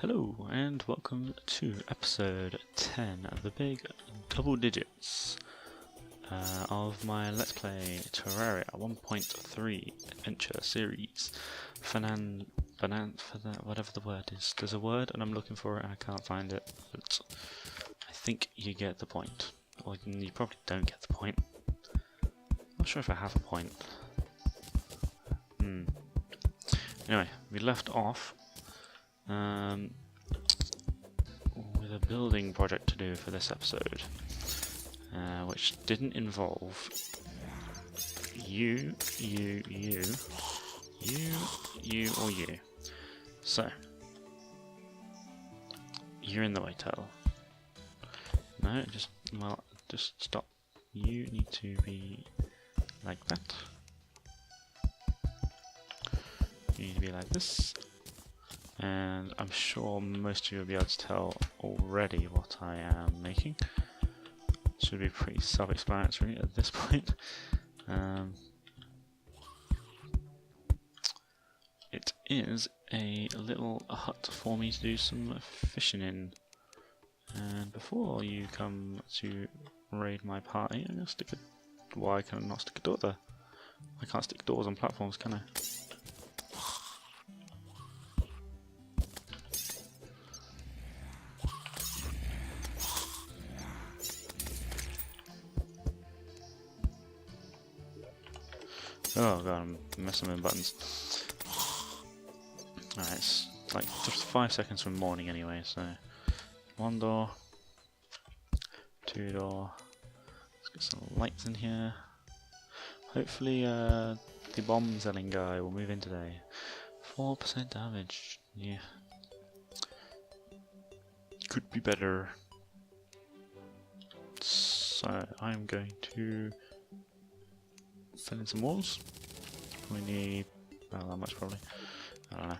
Hello and welcome to episode 10 of the big double digits of my Let's Play Terraria 1.3 adventure series. Whatever the word is. There's a word and I'm looking for it and I can't find it, but I think you get the point. Or you probably don't get the point. Not sure if I have a point. Anyway, we left off with a building project to do for this episode, which didn't involve you, or you. So, you're in the way, Turtle. No, just stop. You need to be like that. You need to be like this. And I'm sure most of you will be able to tell already what I am making. Should be pretty self-explanatory at this point. It is a little hut for me to do some fishing in. And before you come to raid my party, I'm going to stick a... Why can I not stick a door there? I can't stick doors on platforms, can I? Oh god, I'm messing with buttons. Alright, it's like just 5 seconds from morning anyway, so... One door. Two door. Let's get some lights in here. Hopefully the bomb selling guy will move in today. 4% damage. Yeah. Could be better. So, I'm going to... fill in some walls. We need, well, that much probably. I don't know.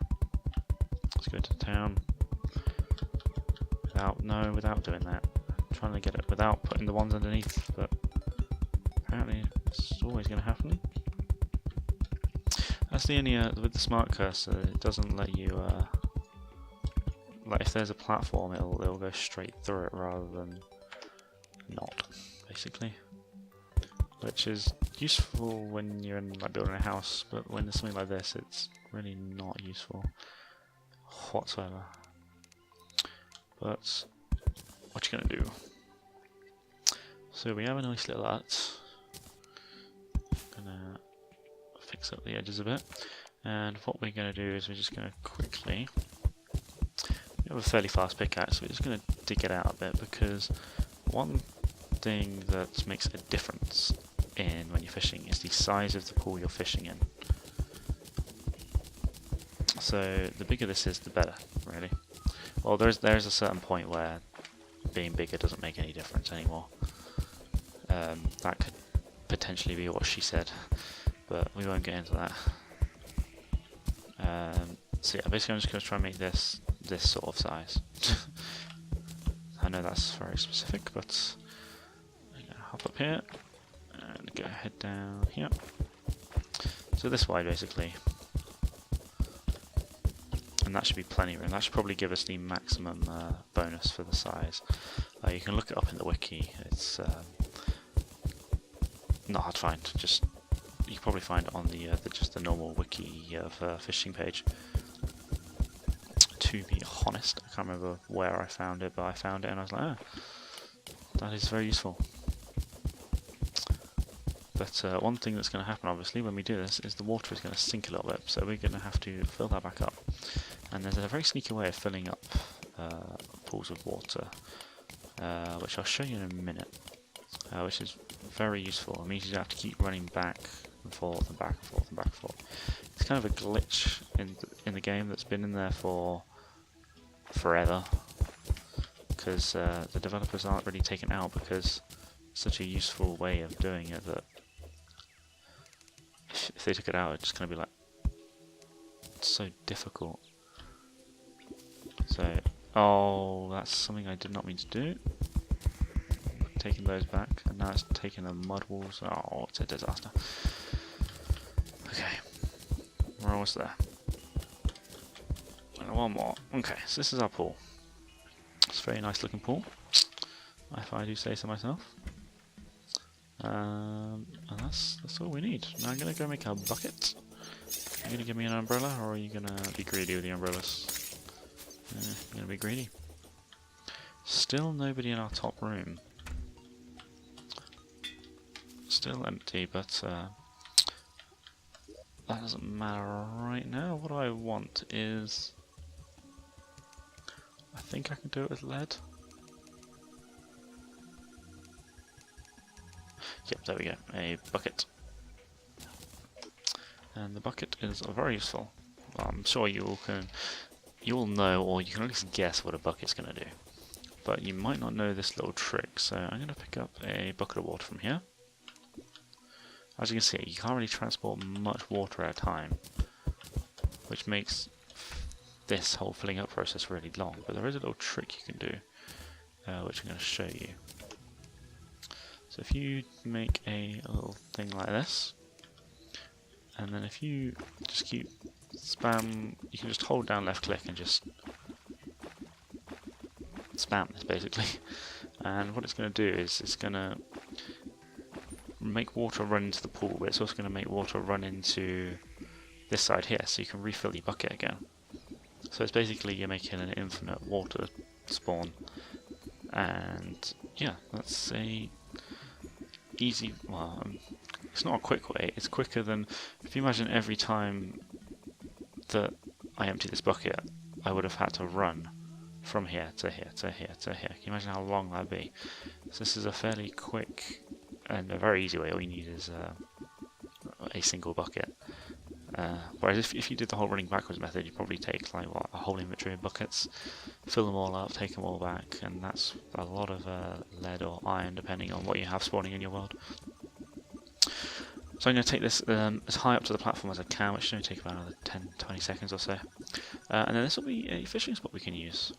Let's go to town. Without doing that. I'm trying to get it without putting the ones underneath, but apparently it's always going to happen. That's the only with the smart cursor. It doesn't let you like if there's a platform, it'll go straight through it rather than not, basically. Which is useful when you're in like building a house, but when there's something like this, it's really not useful whatsoever. But what you gonna do? So we have a nice little hut. Gonna fix up the edges a bit, and what we're gonna do is we're just gonna quickly. We have a fairly fast pickaxe, so we're just gonna dig it out a bit because one thing that makes a difference when you're fishing is the size of the pool you're fishing in. So the bigger this is, the better, really. Well, there's a certain point where being bigger doesn't make any difference anymore. That could potentially be what she said, but we won't get into that. So yeah, basically I'm just going to try and make this sort of size. I know that's very specific, but I'm going to hop up here. And go head down here. So this wide basically. And that should be plenty room. That should probably give us the maximum bonus for the size. You can look it up in the wiki. It's not hard to find. Just you can probably find it on the just the normal wiki of fishing page. To be honest, I can't remember where I found it, but I found it and I was like, oh, that is very useful. But one thing that's going to happen, obviously, when we do this, is the water is going to sink a little bit, so we're going to have to fill that back up. And there's a very sneaky way of filling up pools of water, which I'll show you in a minute, which is very useful. It means you have to keep running back and forth and back and forth and back and forth. It's kind of a glitch in the game that's been in there for forever, because the developers aren't really taken out because it's such a useful way of doing it that if they took it out, it's just going to be like so difficult. So, oh, that's something I did not mean to do. Taking those back, and now it's taking the mud walls. Oh, it's a disaster. Okay, we're almost there. one more. Okay, so this is our pool. It's a very nice looking pool, if I do say so myself. And that's all we need. Now I'm going to go make a bucket. Are you going to give me an umbrella, or are you going to be greedy with the umbrellas? You're going to be greedy. Still nobody in our top room. Still empty, but that doesn't matter right now. What I want is... I think I can do it with lead. Yep, there we go. A bucket. And the bucket is very useful. Well, I'm sure you all know, or you can at least guess what a bucket's going to do. But you might not know this little trick, so I'm going to pick up a bucket of water from here. As you can see, you can't really transport much water at a time, which makes this whole filling up process really long. But there is a little trick you can do, which I'm going to show you. So if you make a little thing like this, and then if you just keep spam, you can just hold down left click and just spam this basically. And what it's going to do is it's going to make water run into the pool, but it's also going to make water run into this side here, so you can refill your bucket again. So it's basically you're making an infinite water spawn, and yeah, that's a easy, well, it's not a quick way, it's quicker than, if you imagine every time that I empty this bucket, I would have had to run from here to here to here to here. Can you imagine how long that'd be? So this is a fairly quick and a very easy way. All you need is a single bucket. Whereas if you did the whole running backwards method, you'd probably take like what, a whole inventory of buckets, fill them all up, take them all back, and that's a lot of lead or iron depending on what you have spawning in your world. So I'm going to take this as high up to the platform as I can, which should only take about another 10-20 seconds or so. And then this will be a fishing spot we can use,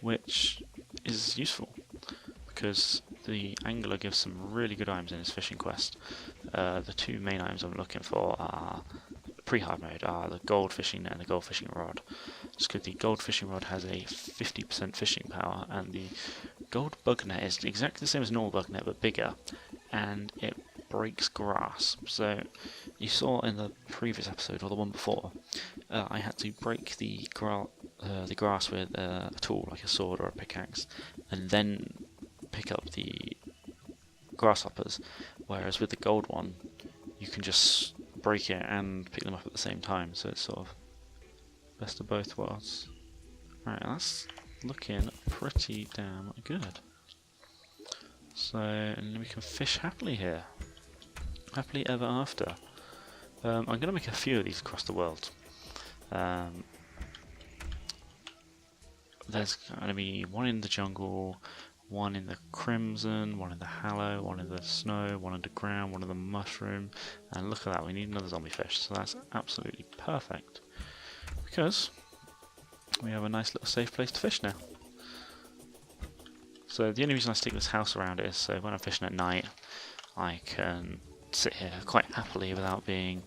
which is useful because the angler gives some really good items in his fishing quest. The two main items I'm looking for are pre-hard mode, are the gold fishing net and the gold fishing rod. Just because the gold fishing rod has a 50% fishing power, and the gold bug net is exactly the same as normal bug net but bigger, and it breaks grass. So you saw in the previous episode, or the one before, I had to break the grass with a tool like a sword or a pickaxe, and then pick up the grasshoppers, whereas with the gold one you can just break it and pick them up at the same time, so it's sort of best of both worlds. Right, that's looking pretty damn good. So, and we can fish happily here. Happily ever after. I'm going to make a few of these across the world. There's going to be one in the jungle, one in the crimson, one in the hallow, one in the snow, one underground, one in the mushroom, and look at that, we need another zombie fish, so that's absolutely perfect, because we have a nice little safe place to fish now. So the only reason I stick this house around it is so when I'm fishing at night, I can sit here quite happily without being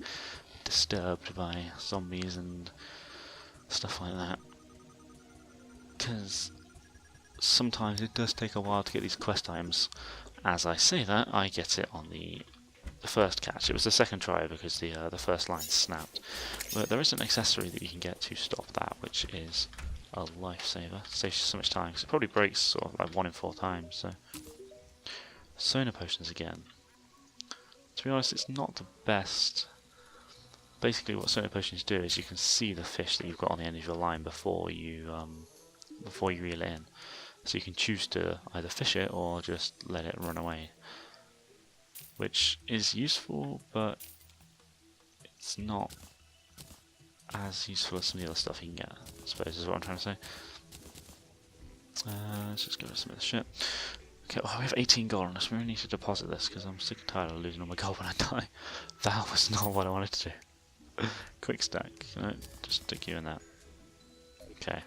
disturbed by zombies and stuff like that, because sometimes it does take a while to get these quest items. As I say that, I get it on the first catch. It was the second try because the first line snapped. But there is an accessory that you can get to stop that, which is a lifesaver. Saves you so much time, because it probably breaks sort of like 1 in 4 times. So, sonar potions again. To be honest, it's not the best. Basically, what sonar potions do is you can see the fish that you've got on the end of your line before you reel it in. So you can choose to either fish it or just let it run away, which is useful, but it's not as useful as some of the other stuff you can get, I suppose is what I'm trying to say. Let's just give it some of the shit. Okay, well, we have 18 gold on us. We really need to deposit this because I'm sick and tired of losing all my gold when I die. That was not what I wanted to do. Quick stack, just stick you in that. Okay.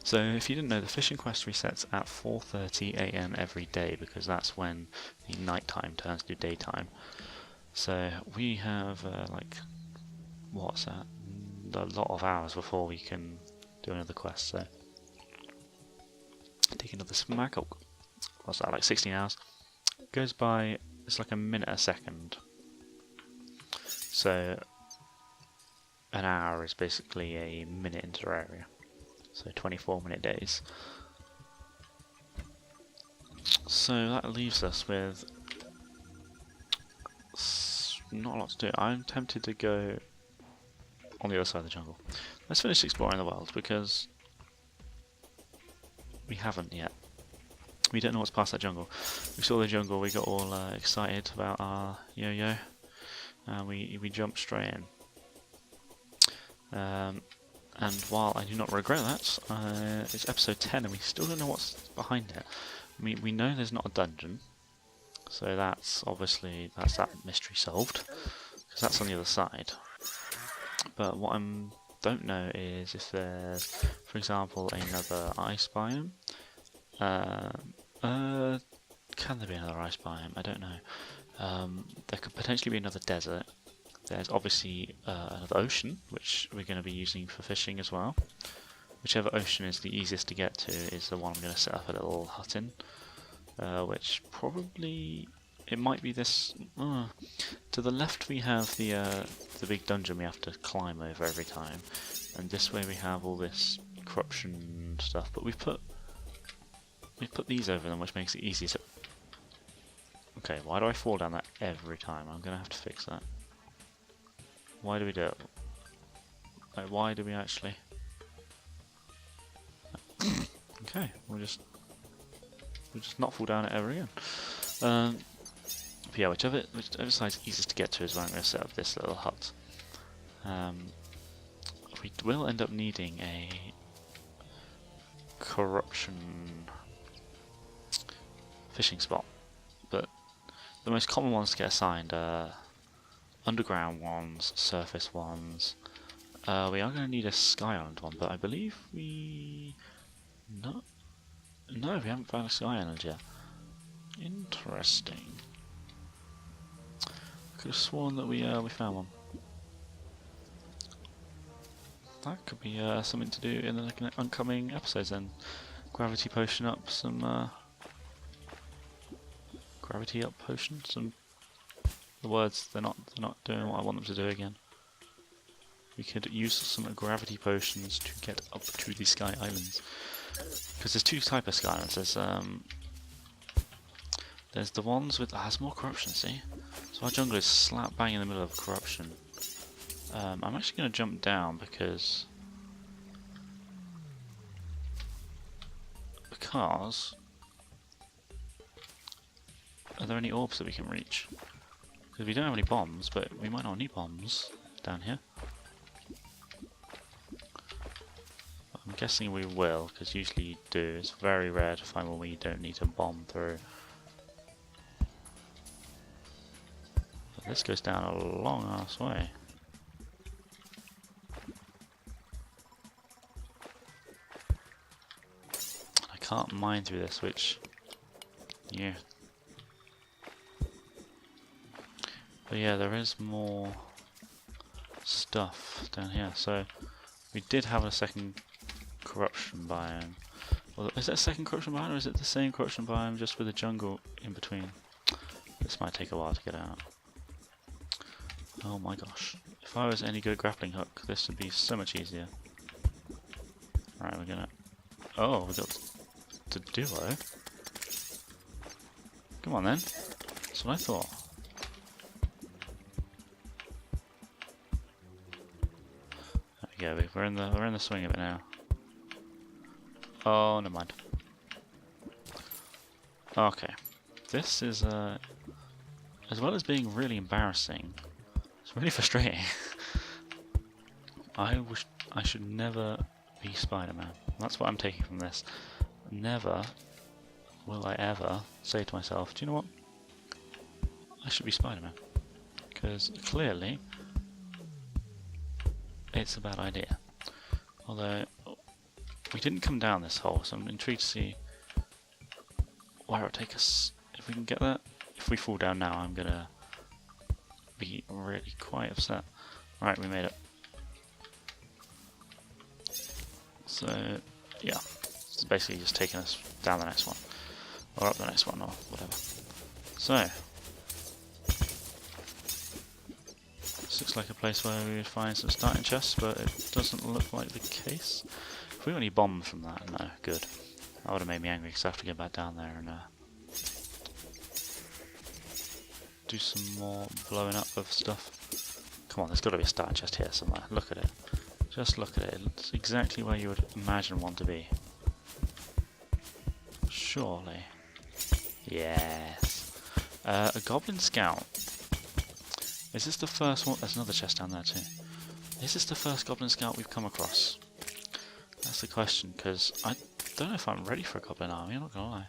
So if you didn't know, the fishing quest resets at 4:30 AM every day, because that's when the nighttime turns to daytime. So we have like, what's that, a lot of hours before we can do another quest, so take another smack. Oh, what's that, like 16 hours? Goes by, it's like a minute a second. So an hour is basically a minute in Terraria. So 24-minute days. So that leaves us with not a lot to do. I'm tempted to go on the other side of the jungle. Let's finish exploring the world, because we haven't yet. We don't know what's past that jungle. We saw the jungle, we got all excited about our yo-yo, and we jumped straight in. And while I do not regret that, it's episode 10 and we still don't know what's behind it. We know there's not a dungeon, so that's obviously, that's that mystery solved, because that's on the other side. But what I don't know is if there's, for example, another ice biome. Can there be another ice biome? I don't know. There could potentially be another desert. There's obviously another ocean, which we're going to be using for fishing as well. Whichever ocean is the easiest to get to is the one I'm going to set up a little hut in. Which probably, it might be this. To the left we have the big dungeon we have to climb over every time, and this way we have all this corruption stuff. But we've put these over them, which makes it easier to. Okay, why do I fall down that every time? I'm going to have to fix that. Why do we do it? Like, why do we actually? Okay, we'll just not fall down it ever again. But yeah, whichever side's easiest to get to is where I'm going to set up this little hut. We will end up needing a corruption fishing spot, but the most common ones to get assigned are underground ones, surface ones. We are going to need a Sky Island one, but I believe we... No, we haven't found a Sky Island yet. Interesting. I could have sworn that we found one. That could be something to do in the upcoming episodes then. Gravity potion up some... Gravity up potion? Some... The words, they're not doing what I want them to do again. We could use some gravity potions to get up to the Sky Islands. Because there's two types of Sky Islands. There's the ones with... has more corruption, see? So our jungle is slap bang in the middle of corruption. I'm actually going to jump down because... Are there any orbs that we can reach? Because we don't have any bombs, but we might not need bombs down here. I'm guessing we will, because usually you do. It's very rare to find one where you don't need to bomb through. But this goes down a long ass way. I can't mine through this, which... yeah. But yeah, there is more stuff down here. So we did have a second corruption biome. Well, is it a second corruption biome, or is it the same corruption biome just with a jungle in between? This might take a while to get out. Oh my gosh. If I was any good at grappling hook, this would be so much easier. Alright, we're gonna... Oh, we got to duo. Come on then. That's what I thought. Yeah, we're in the swing of it now. Oh, never mind. Okay, this is as well as being really embarrassing, it's really frustrating. I should never be Spider-Man. That's what I'm taking from this. Never will I ever say to myself, do you know what? I should be Spider-Man, because clearly it's a bad idea. Although we didn't come down this hole, so I'm intrigued to see where it'll take us. If we can get that. If we fall down now, I'm gonna be really quite upset. Right, we made it. So, yeah, it's basically just taking us down the next one, or up the next one, or whatever. So, this looks like a place where we would find some starting chests, but it doesn't look like the case. If we got any bombs from that, no, good. That would have made me angry because I have to get back down there and do some more blowing up of stuff. Come on, there's got to be a starting chest here somewhere. Look at it. Just look at it. It's exactly where you would imagine one to be. Surely. Yes. A Goblin Scout. Is this the first one? There's another chest down there too. Is this the first Goblin Scout we've come across? That's the question, because I don't know if I'm ready for a Goblin army, I'm not gonna lie.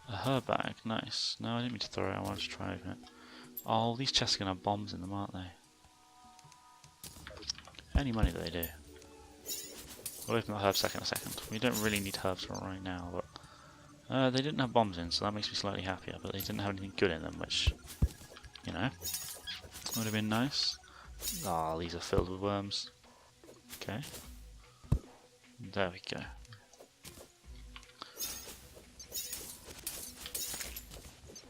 A herb bag, nice. No, I didn't mean to throw it, I wanted to try open it. Oh, these chests are gonna have bombs in them, aren't they? Any money that they do. We'll open the herb sack in a second. We don't really need herbs right now, but they didn't have bombs in, so that makes me slightly happier, but they didn't have anything good in them, which, you know, would have been nice. Ah, these are filled with worms. Okay. There we go.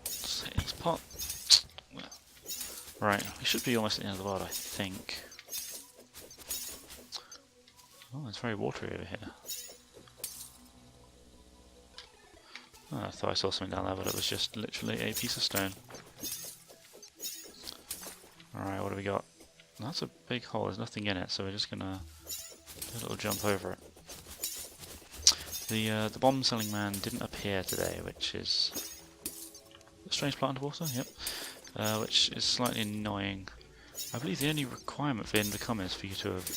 Let's hit this pot. Right, we should be almost at the end of the world, I think. Oh, it's very watery over here. Oh, I thought I saw something down there, but it was just literally a piece of stone. Alright, what do we got? That's a big hole, there's nothing in it, so we're just gonna do a little jump over it. The bomb selling man didn't appear today, which is a strange plant underwater, yep. Which is slightly annoying. I believe the only requirement for Invicom is for you to have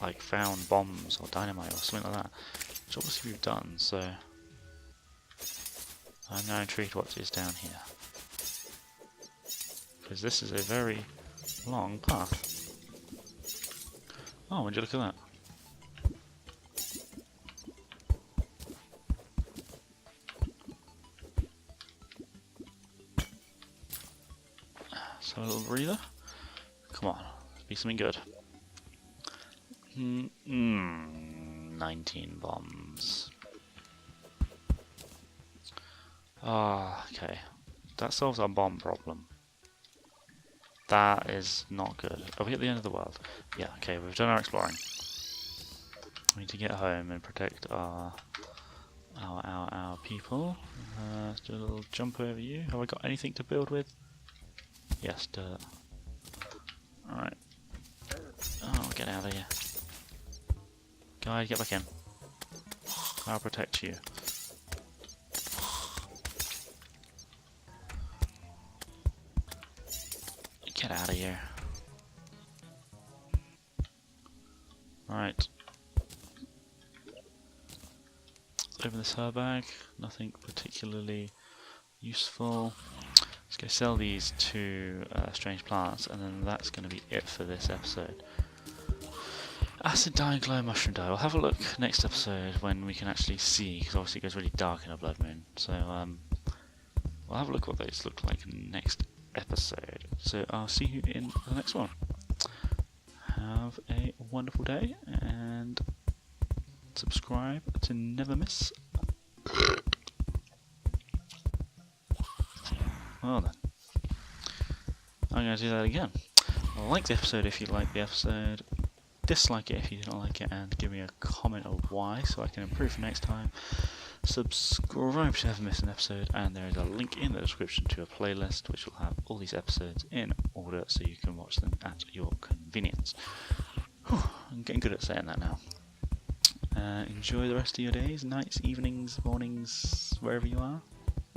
like found bombs or dynamite or something like that, which obviously we've done, so I'm now intrigued what is down here, because this is a very long path. Oh, would you look at that? So a little breather. Come on, be something good. 19 bombs. Ah, okay. That solves our bomb problem. That is not good. Are we at the end of the world? Yeah, okay, we've done our exploring. We need to get home and protect our people. Let's do a little jump over you. Have I got anything to build with? Yes, dirt. Alright. Oh, get out of here. Guy, get back in. I'll protect you. Get out of here. Right. Let's open this herb bag. Nothing particularly useful. Let's go sell these two strange plants, and then that's going to be it for this episode. Acid dye and glow mushroom dye. We'll have a look next episode when we can actually see, because obviously it goes really dark in a blood moon. So we'll have a look what those look like next episode. So I'll see you in the next one. Have a wonderful day and subscribe to never miss. Well then, I'm going to do that again. Like the episode if you like the episode, dislike it if you didn't like it, and give me a comment of why so I can improve for next time. Subscribe to never miss an episode, and there is a link in the description to a playlist which will have all these episodes in order so you can watch them at your convenience. Whew, I'm getting good at saying that now. Enjoy the rest of your days, nights, evenings, mornings, wherever you are,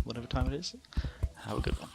whatever time it is. Have a good one.